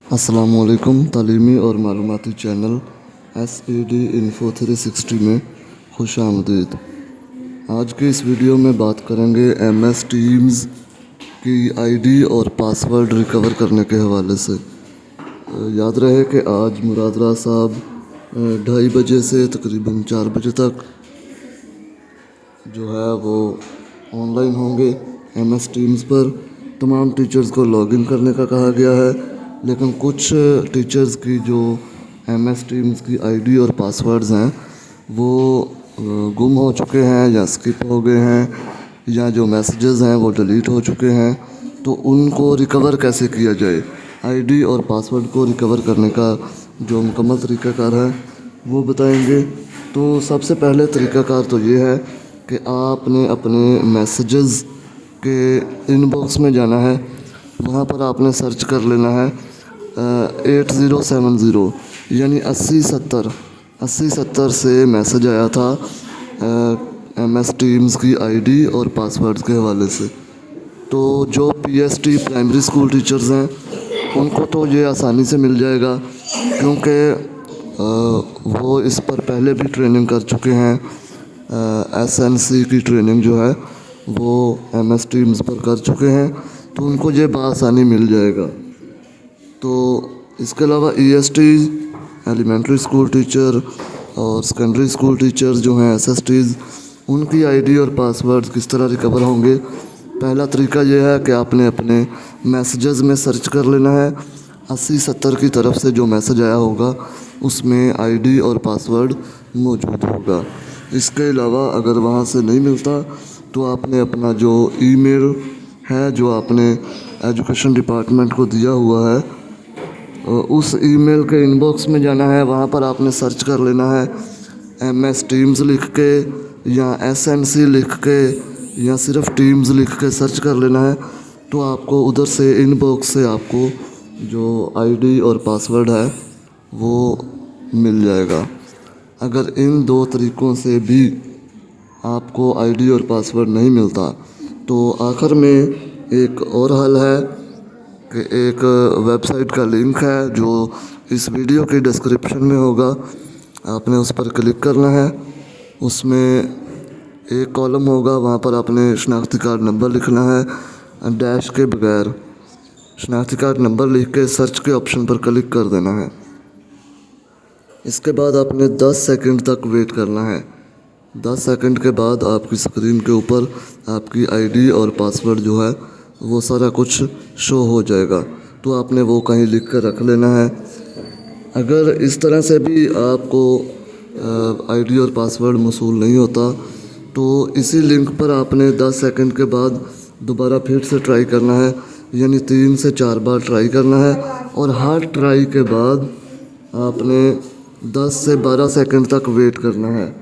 अस्सलामुअलैकुम। तालीमी और मालूमाती चैनल SED Info 360 में खुश आमदीद। आज की इस वीडियो में बात करेंगे MS टीम्स की ID और पासवर्ड रिकवर करने के हवाले से। याद रहे कि आज मुराद राज साहब 2:30 बजे से तकरीबन 4 बजे तक जो है वो ऑनलाइन होंगे। MS टीम्स पर तमाम टीचर्स को लॉगिन करने का कहा गया है, लेकिन कुछ टीचर्स की जो MS टीम्स की ID और पासवर्ड्स हैं वो गुम हो चुके हैं या स्किप हो गए हैं, या जो मैसेजेस हैं वो डिलीट हो चुके हैं। तो उनको रिकवर कैसे किया जाए, ID और पासवर्ड को रिकवर करने का जो मुकम्मल तरीक़ाकार है वो बताएंगे। तो सबसे पहले तरीक़ाकार तो ये है कि आपने अपने मैसेजेस के इनबॉक्स में जाना है, वहाँ पर आपने सर्च कर लेना है 8070 यानी 8070 से मैसेज आया था MS टीम्स की ID और पासवर्ड्स के हवाले से। तो जो PST प्राइमरी स्कूल टीचर्स हैं उनको तो ये आसानी से मिल जाएगा, क्योंकि वो इस पर पहले भी ट्रेनिंग कर चुके हैं। SNC की ट्रेनिंग जो है वो MS टीम्स पर कर चुके हैं, तो उनको ये बआसानी मिल जाएगा। तो इसके अलावा EST एलिमेंट्री स्कूल टीचर और सेकेंडरी स्कूल टीचर्स जो हैं SSTs, उनकी ID और पासवर्ड किस तरह रिकवर होंगे। पहला तरीका ये है कि आपने अपने मैसेजेस में सर्च कर लेना है। 8070 की तरफ से जो मैसेज आया होगा उसमें ID और पासवर्ड मौजूद होगा। इसके अलावा अगर वहाँ से नहीं मिलता तो आपने अपना जो ईमेल है जो आपने एजुकेशन डिपार्टमेंट को दिया हुआ है उस ईमेल के इनबॉक्स में जाना है। वहाँ पर आपने सर्च कर लेना है MS टीम्स लिख के या SNC लिख के या सिर्फ टीम्स लिख के सर्च कर लेना है। तो आपको उधर से इनबॉक्स से आपको जो ID और पासवर्ड है वो मिल जाएगा। अगर इन दो तरीक़ों से भी आपको ID और पासवर्ड नहीं मिलता तो आखिर में एक और हल है कि एक वेबसाइट का लिंक है जो इस वीडियो की डिस्क्रिप्शन में होगा। आपने उस पर क्लिक करना है, उसमें एक कॉलम होगा, वहाँ पर आपने शनाख्ती कार्ड नंबर लिखना है, डैश के बगैर शनाख्ती कार्ड नंबर लिख के सर्च के ऑप्शन पर क्लिक कर देना है। इसके बाद आपने 10 सेकंड तक वेट करना है। 10 सेकंड के बाद आपकी स्क्रीन के ऊपर आपकी ID और पासवर्ड जो है वो सारा कुछ शो हो जाएगा। तो आपने वो कहीं लिख कर रख लेना है। अगर इस तरह से भी आपको ID और पासवर्ड मौसूल नहीं होता तो इसी लिंक पर आपने 10 सेकंड के बाद दोबारा फिर से ट्राई करना है, यानी 3 से 4 बार ट्राई करना है। और हर ट्राई के बाद आपने 10 से 12 सेकंड तक वेट करना है।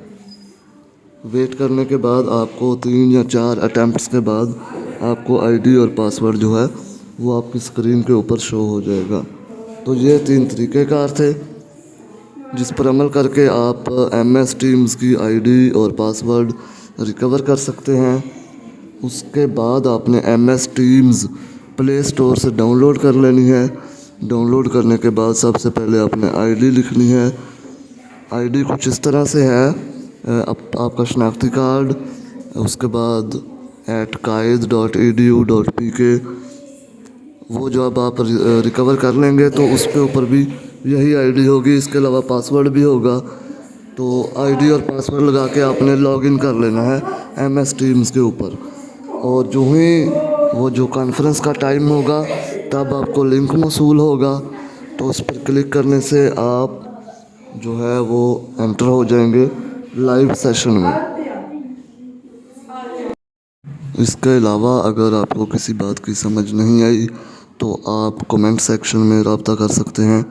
वेट करने के बाद आपको 3 या 4 अटैम्प्ट्स के बाद आपको ID और पासवर्ड जो है वो आपकी स्क्रीन के ऊपर शो हो जाएगा। तो ये 3 तरीक़ेकार थे जिस पर अमल करके आप MS टीम्स की ID और पासवर्ड रिकवर कर सकते हैं। उसके बाद आपने MS टीम्स प्ले स्टोर से डाउनलोड कर लेनी है। डाउनलोड करने के बाद सबसे पहले आपने ID लिखनी है। ID कुछ इस तरह से है, आपका शनाख्ती कार्ड, उसके बाद @qaid.edu.pk। वो जो अब आप रिकवर कर लेंगे तो उसके ऊपर भी यही ID होगी। इसके अलावा पासवर्ड भी होगा। तो ID और पासवर्ड लगा के आपने लॉगिन कर लेना है MS टीम्स के ऊपर। और जो ही वो जो कॉन्फ्रेंस का टाइम होगा तब आपको लिंक मौसूल होगा, तो उस पर क्लिक करने से आप जो है वो एंटर हो जाएंगे लाइव सेशन में। इसके अलावा अगर आपको किसी बात की समझ नहीं आई तो आप कमेंट सेक्शन में रब्ता कर सकते हैं।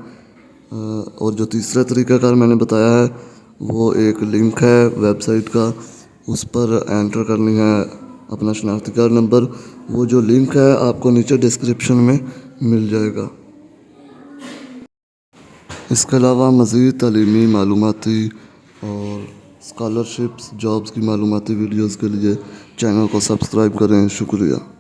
और जो तीसरा तरीक़ाकार मैंने बताया है वो एक लिंक है वेबसाइट का, उस पर एंटर करनी है अपना शनाख्ती कार्ड नंबर। वो जो लिंक है आपको नीचे डिस्क्रिप्शन में मिल जाएगा। इसके अलावा मज़ीद तालीमी मालूमाती और स्कॉलरशिप्स जॉब्स की मालूमाती वीडियोज़ के लिए चैनल को सब्सक्राइब करें। शुक्रिया।